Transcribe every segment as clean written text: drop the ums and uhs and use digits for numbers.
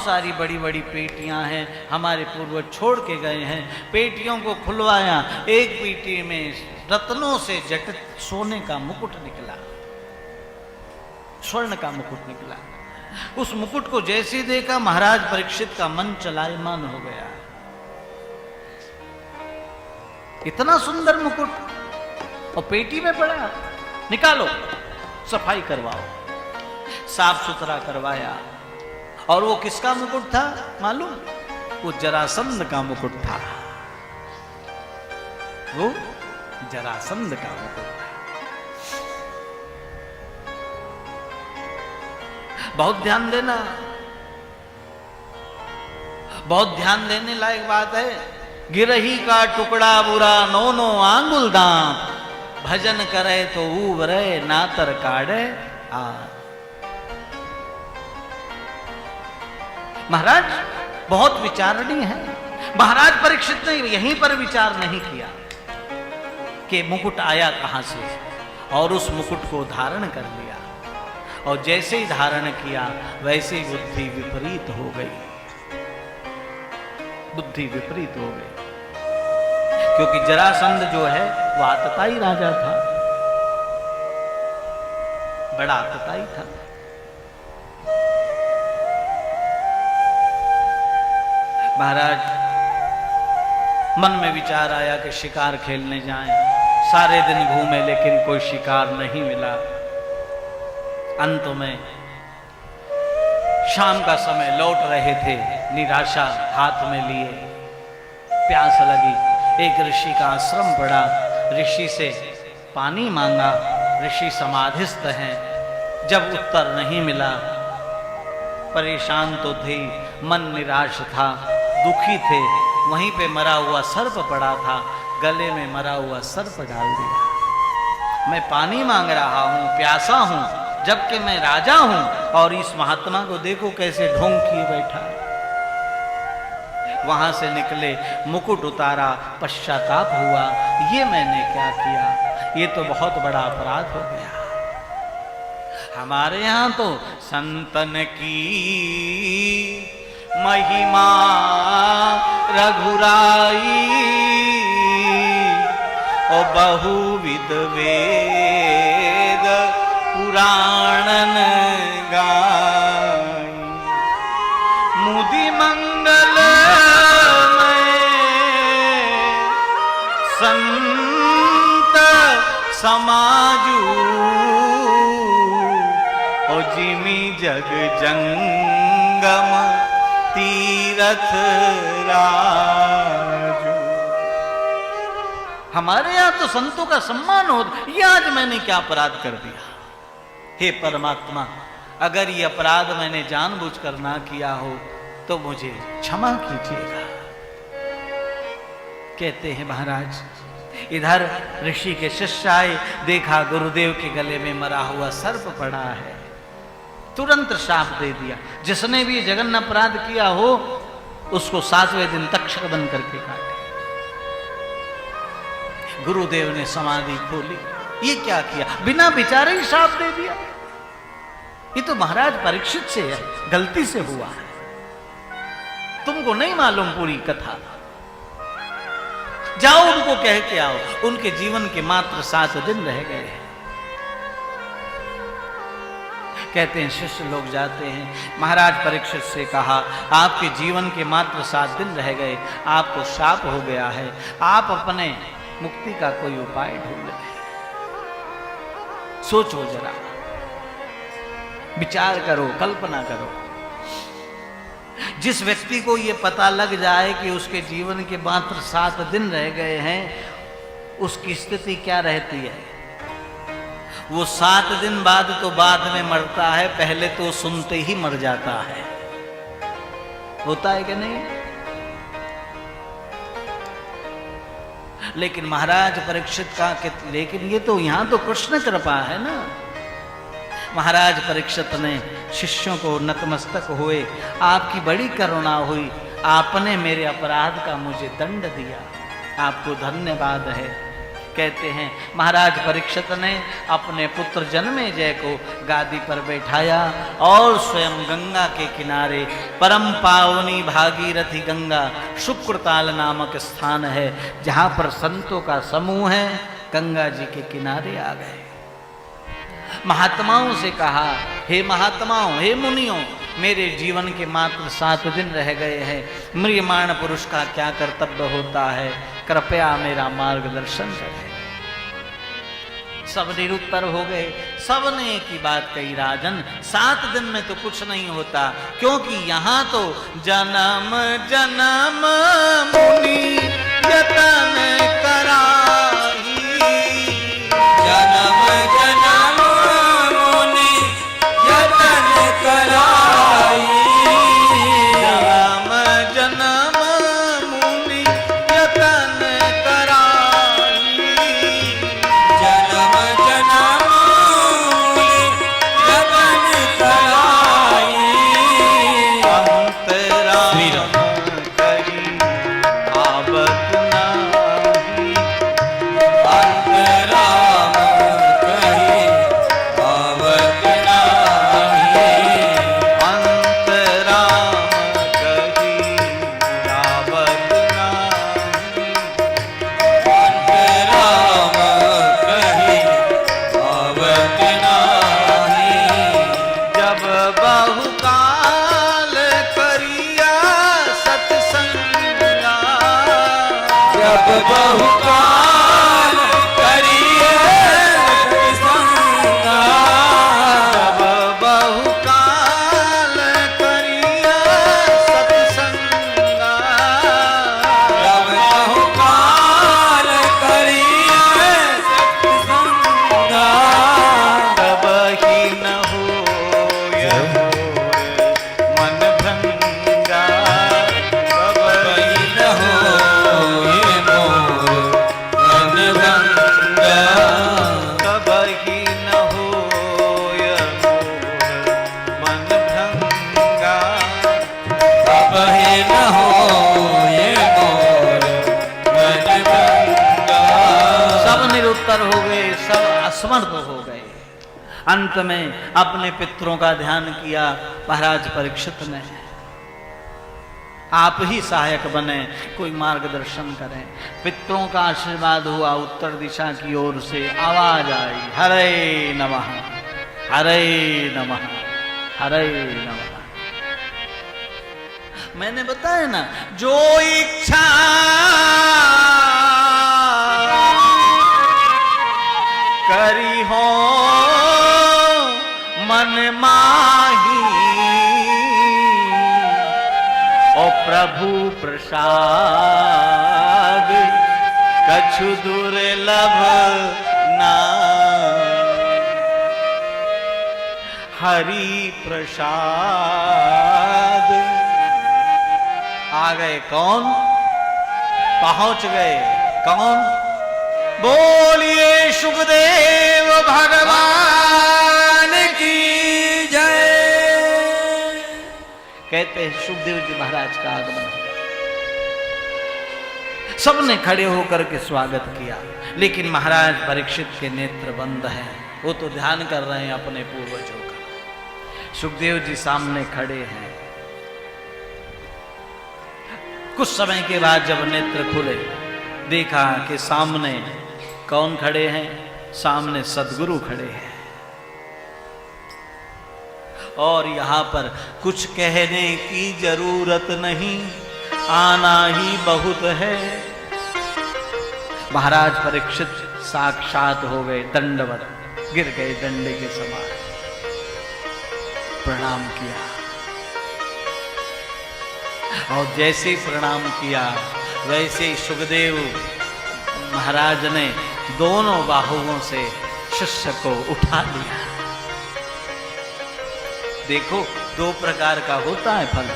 बहुत सारी बड़ी बड़ी पेटियां हैं, हमारे पूर्वज छोड़ के गए हैं। पेटियों को खुलवाया, एक पेटी में रत्नों से जटित सोने का मुकुट निकला, स्वर्ण का मुकुट निकला। उस मुकुट को जैसे देखा महाराज परीक्षित का मन चलायमान हो गया। इतना सुंदर मुकुट और पेटी में पड़ा, निकालो, सफाई करवाओ। साफ सुथरा करवाया, और वो किसका मुकुट था मालूम? वो जरासंध का मुकुट था। वो जरासंध का मुकुट था। बहुत ध्यान देना, बहुत ध्यान देने लायक बात है। गिरही का टुकड़ा बुरा, नोनो आंगुल दांत, भजन करे तो उबरे नातर काढ़े आ। महाराज बहुत विचारणीय है। महाराज परीक्षित ने यहीं पर विचार नहीं किया कि मुकुट आया कहां से, और उस मुकुट को धारण कर लिया, और जैसे ही धारण किया वैसे ही बुद्धि विपरीत हो गई। बुद्धि विपरीत हो गई, क्योंकि जरासंध जो है वो आतताई राजा था, बड़ा आतताई था। महाराज मन में विचार आया कि शिकार खेलने जाएं। सारे दिन घूमे लेकिन कोई शिकार नहीं मिला। अंत में शाम का समय लौट रहे थे, निराशा हाथ में लिए, प्यास लगी। एक ऋषि का आश्रम पड़ा, ऋषि से पानी मांगा। ऋषि समाधिस्थ हैं। जब उत्तर नहीं मिला, परेशान तो थे, मन निराश था, दुखी थे। वहीं पे मरा हुआ सर्प पड़ा था, गले में मरा हुआ सर्प डाल दिया। मैं पानी मांग रहा हूं, प्यासा हूं, जबकि मैं राजा हूं, और इस महात्मा को देखो कैसे ढोंग किए बैठा है। वहां से निकले, मुकुट उतारा, पश्चाताप हुआ, ये मैंने क्या किया, ये तो बहुत बड़ा अपराध हो गया। हमारे यहां तो संतन की महिमा रघुराई, और बहुविध वेद पुराणन गाई। मुदि मंगल में संत समाजू, और जिमी जग जंगम तीरथ राजू। हमारे यहां तो संतों का सम्मान हो, ये आज मैंने क्या अपराध कर दिया? हे परमात्मा, अगर ये अपराध मैंने जानबूझकर ना किया हो तो मुझे क्षमा कीजिएगा। कहते हैं महाराज, इधर ऋषि के शिष्य आए, देखा गुरुदेव के गले में मरा हुआ सर्प पड़ा है। तुरंत श्राप दे दिया, जिसने भी जघन्य अपराध किया हो उसको 7वें दिन तक्षक बन करके काटे। गुरुदेव ने समाधि खोली। ये क्या किया? बिना विचारे ही श्राप दे दिया। ये तो महाराज परीक्षित से है, गलती से हुआ है। तुमको नहीं मालूम पूरी कथा। जाओ उनको कह के आओ, उनके जीवन के मात्र 7 दिन रह गए हैं। कहते हैं शिष्य लोग जाते हैं, महाराज परीक्षित से कहा, आपके जीवन के मात्र 7 दिन रह गए, आपको शाप हो गया है, आप अपने मुक्ति का कोई उपाय ढूंढ लें। सोचो जरा, विचार करो, कल्पना करो। जिस व्यक्ति को यह पता लग जाए कि उसके जीवन के मात्र 7 दिन रह गए हैं, उसकी स्थिति क्या रहती है? वो 7 दिन बाद तो बाद में मरता है, पहले तो सुनते ही मर जाता है। होता है कि नहीं? लेकिन महाराज परीक्षित का, लेकिन ये तो यहां तो कृष्ण कृपा है ना। महाराज परीक्षित ने शिष्यों को नतमस्तक हुए, आपकी बड़ी करुणा हुई, आपने मेरे अपराध का मुझे दंड दिया, आपको धन्यवाद है। कहते हैं महाराज परीक्षित ने अपने पुत्र जन्मेजय को गादी पर बैठाया और स्वयं गंगा के किनारे परम पावनी भागीरथी गंगा शुक्रताल नामक स्थान है जहां पर संतों का समूह है, गंगा जी के किनारे आ गए। महात्माओं से कहा, हे महात्माओं, हे मुनियों, मेरे जीवन के मात्र 7 दिन रह गए हैं, म्रियमाण पुरुष का क्या कर्तव्य होता है, कृपया मेरा मार्गदर्शन करें। सब निरुत्तर हो गए। सबने एक ही बात कही, राजन 7 दिन में तो कुछ नहीं होता, क्योंकि यहाँ तो जन्म जन्म मुनि यतन कराही, जन्म जन्म मुनि यतन कराई, जन्म जन्म मुनि यतन कराई, जन्म जन्म मुनि यतन कराई, अंतराम करी आवत नाही, अंतराम कही आवत नाही, अंतराम करी आवत नाही, अंतराम कही आवत नाही, जब बहुकाल करिया सत्संगा, जब बहुकाल करिए सत्संगा, जब बहुकाल करिया सत्संगा, जब बहुकाल करिए सत्संगा, तब ही न होय मन भंगा, तब ही न होए मोर मन भंगा, तब ही न होय मन भंगा। अब हे न होए मोर मन भंगा। सब निरुत्तर हो गए, सब असमर्थ हो गए। अंत में अपने पितरों का ध्यान किया महाराज परीक्षित ने, आप ही सहायक बने, कोई मार्गदर्शन करें। पितरों का आशीर्वाद हुआ। उत्तर दिशा की ओर से आवाज आई, हरे नमः, हरे नमः, हरे नमः। मैंने बताया ना, जो इच्छा करी हो मन माही, ओ प्रभु प्रसाद कछु दुर्लभ ना, हरि प्रसाद। आ गए कौन? पहुंच गए कौन? बोलिए सुखदेव भगवान की जय। कहते हैं सुखदेव जी महाराज का आगमन हुआ। सबने खड़े होकर के स्वागत किया, लेकिन महाराज परीक्षित के नेत्र बंद हैं, वो तो ध्यान कर रहे हैं अपने पूर्वजों का। सुखदेव जी सामने खड़े हैं। कुछ समय के बाद जब नेत्र खुले, देखा कि सामने कौन खड़े हैं? सामने सद्गुरु खड़े हैं। और यहां पर कुछ कहने की जरूरत नहीं, आना ही बहुत है। महाराज परीक्षित साक्षात हो गए, दंडवत गिर गए डंडे के समान, प्रणाम किया। और जैसे प्रणाम किया वैसे ही सुखदेव महाराज ने दोनों बाहुओं से शिष्य को उठा लिया। देखो, दो प्रकार का होता है फल।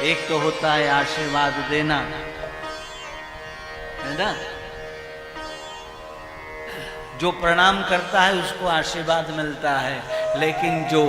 एक तो होता है आशीर्वाद देना, है ना? जो प्रणाम करता है उसको आशीर्वाद मिलता है, लेकिन जो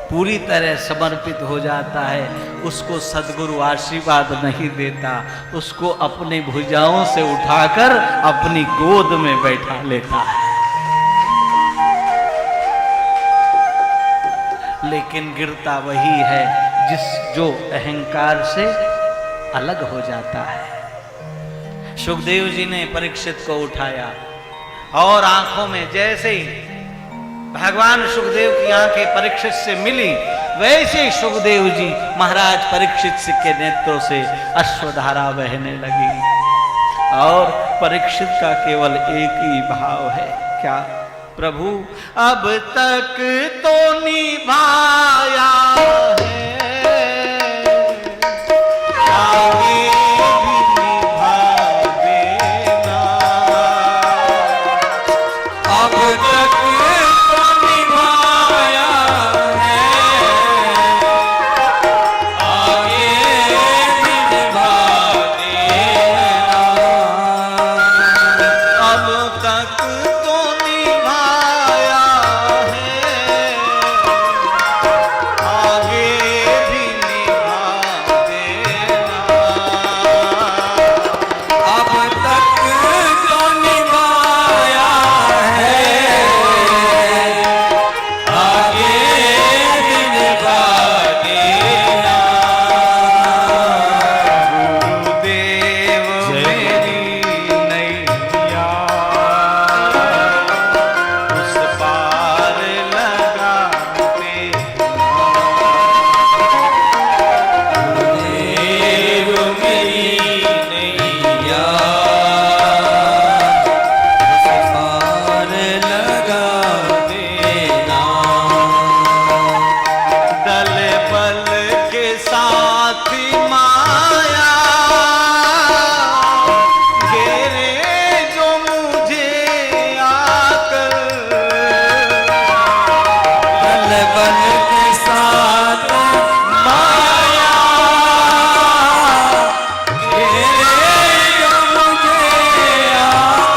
पूरी तरह समर्पित हो जाता है, उसको सद्गुरु आशीर्वाद नहीं देता, उसको अपनी भुजाओं से उठाकर अपनी गोद में बैठा लेता है। लेकिन गिरता वही है जो अहंकार से अलग हो जाता है। सुखदेव जी ने परीक्षित को उठाया और आंखों में जैसे ही भगवान सुखदेव की आंखें परीक्षित से मिली, वैसे ही सुखदेव जी महाराज परीक्षित के नेत्रों से अश्वधारा बहने लगी। और परीक्षित का केवल एक ही भाव है, क्या? प्रभु अब तक तो निभाया है, आगे भी निभा देना। अब तक तो निभाया है, आगे भी निभा देना। अब तक तो निभाया है, आगे भी निभा देना। अब तक जो निभाया है, आगे भी निभा देना। गुरुदेव मेरी नैया उस पार लगाते, देव मेरी नैया उस पार लगा देना। दल बल के साथ माया घेरे जो मुझे आकर, बल बल के साथ माया घेरे मुझे आकर।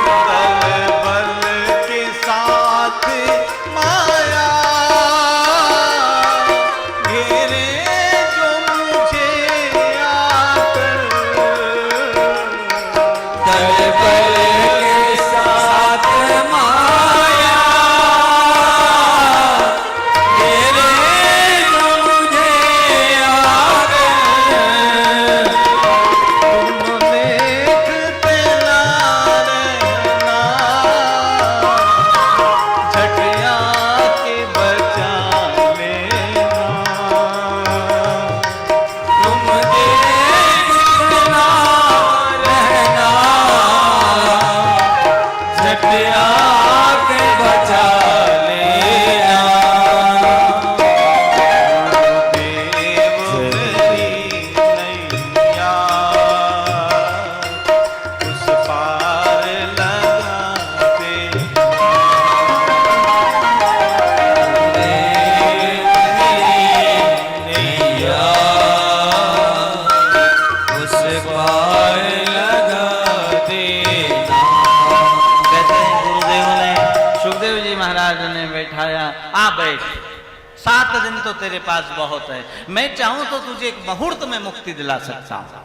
दल बल के साथ माया घेरे जो मुझे आकर। दल बल के साथ माया घेरे जो मुझे आकर। तुम देखते ना रहना, झटिया के बचा लेना। तुम देखना रहना, झटिया के बचा लेना। देव मेरी नैया उस पार लगाते, नैया उस पार लगा देना। कहते हैं गुरुदेव ने, सुखदेव जी महाराज ने बैठाया, आ बैठ, 7 दिन तो तेरे पास बहुत है, मैं चाहूं तो तुझे एक मुहूर्त में मुक्ति दिला सकता हूं,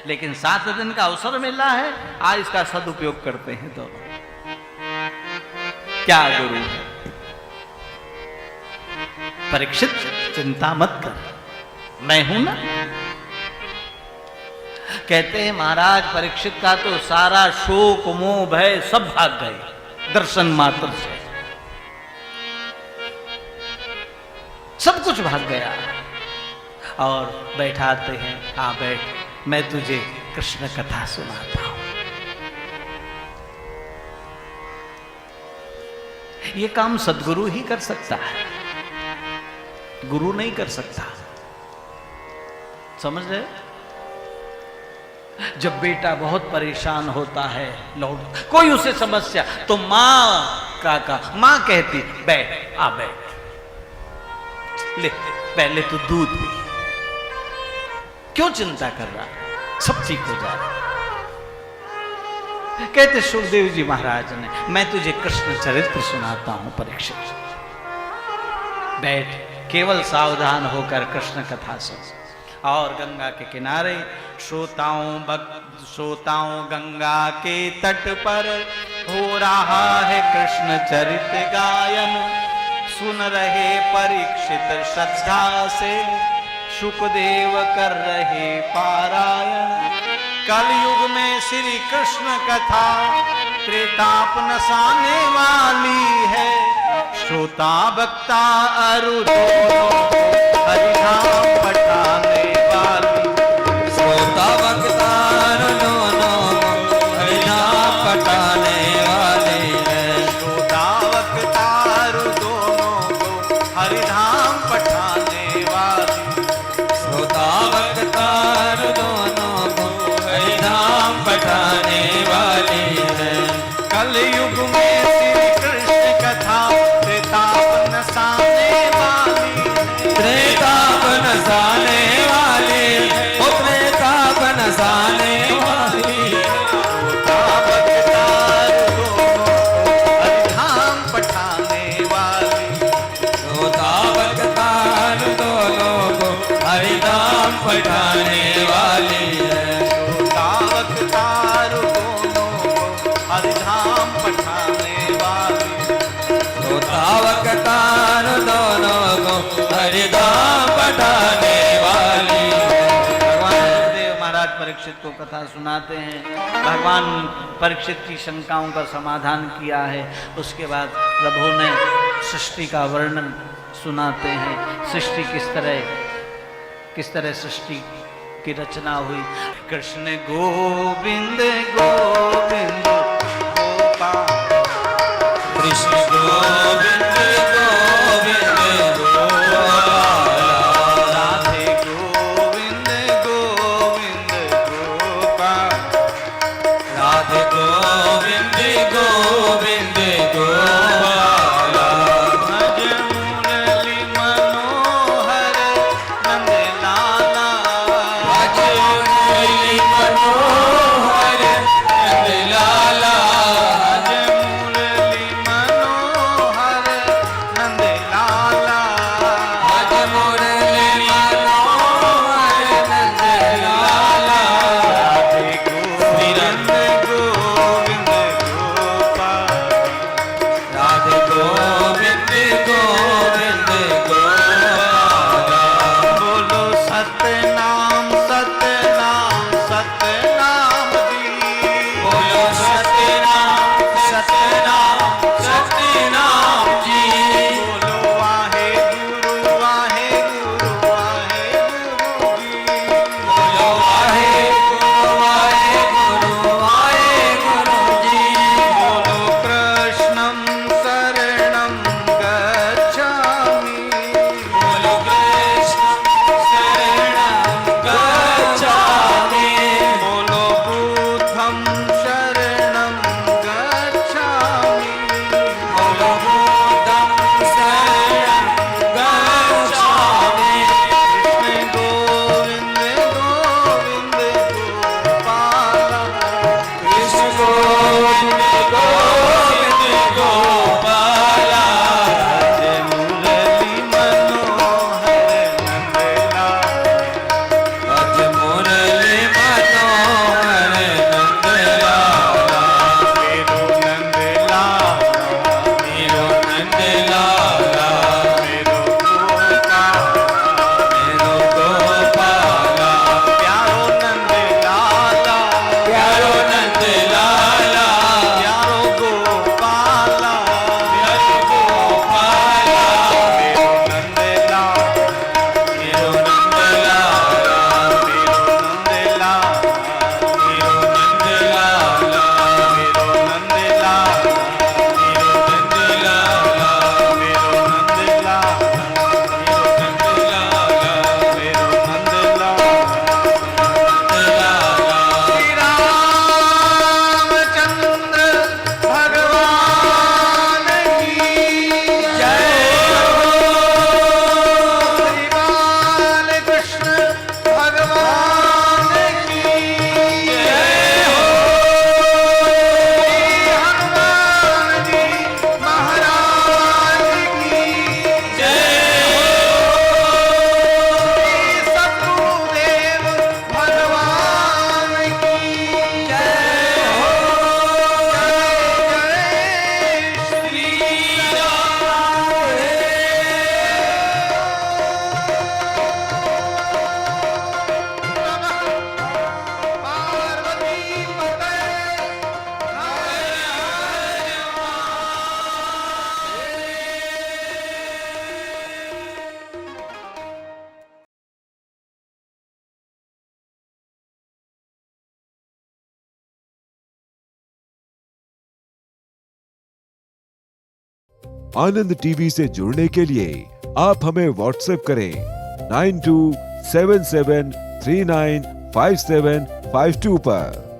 लेकिन 7 दिन का अवसर मिला है, आज इसका सदुपयोग करते हैं दोनों। क्या गुरु? परीक्षित चिंता मत कर, मैं हूं ना। कहते हैं महाराज परीक्षित का तो सारा शोक मोह भय सब भाग गए दर्शन मात्र से, सब कुछ भाग गया। और बैठाते हैं, आ बैठ, मैं तुझे कृष्ण कथा सुनाता हूं। ये काम सद्गुरु ही कर सकता है, गुरु नहीं कर सकता। समझ रहे? जब बेटा बहुत परेशान होता है, लौट कोई उसे समस्या, तो माँ कहती बैठ, आ बैठ, ले पहले तो दूध पी, क्यों चिंता कर रहा, सब ठीक हो जाएगा। कहते सुखदेव जी महाराज ने, मैं तुझे कृष्ण चरित्र सुनाता हूं परीक्षित। बैठ केवल सावधान होकर कृष्ण कथा सुन। और गंगा के किनारे श्रोताओं गंगा के तट पर हो रहा है कृष्ण चरित गायन। सुन रहे परीक्षित श्रद्धा से, शुकदेव कर रहे पारायण। कलयुग में श्री कृष्ण कथा त्रेताप नसाने वाली है। श्रोता वक्ता अरु दोनों हरिनाम पठाने वाली। श्रोता वक्ता दोनों हरिनाम पठाने वाले हैं। श्रोता वक्ता अरु दोनों हरिनाम पठाने वाली। श्रोता वक्ता दोनों को हरिनाम पठाने वाले हैं। कलयुग में श्री कृष्ण कथा त्रेताप नसाने वाली है। त्रेताप नसाने वाले, ओ त्रेताप नसाने वाली। श्रोता वक्ता दोनों हरिनाम पठाने वाली। श्रोता वक्ता दोनों को हरिनाम पठाने वाली है। श्रोता वक्ता दोनों हरिनाम पठाने वाली। श्रोता वक्ता दोनों को हरिनाम पठाने वाली है। भगवान सुखदेव महाराज परीक्षित को कथा सुनाते हैं। भगवान परीक्षित की शंकाओं का समाधान किया है। उसके बाद प्रभु ने सृष्टि का वर्णन सुनाते हैं। सृष्टि किस तरह सृष्टि की रचना हुई। कृष्ण गोविंद गोविंद गोपाल। कृष्ण गोविंद गोविंद गोपाल। राधे गोविंद गोविंद गोपाल। राधे गोविंद गोविंद गोपाल। भज मुरली मनोहर नंद लाला। भज मुरली मनोहर आनंद टीवी से जुड़ने के लिए आप हमें व्हाट्सएप करें 9277395752 पर।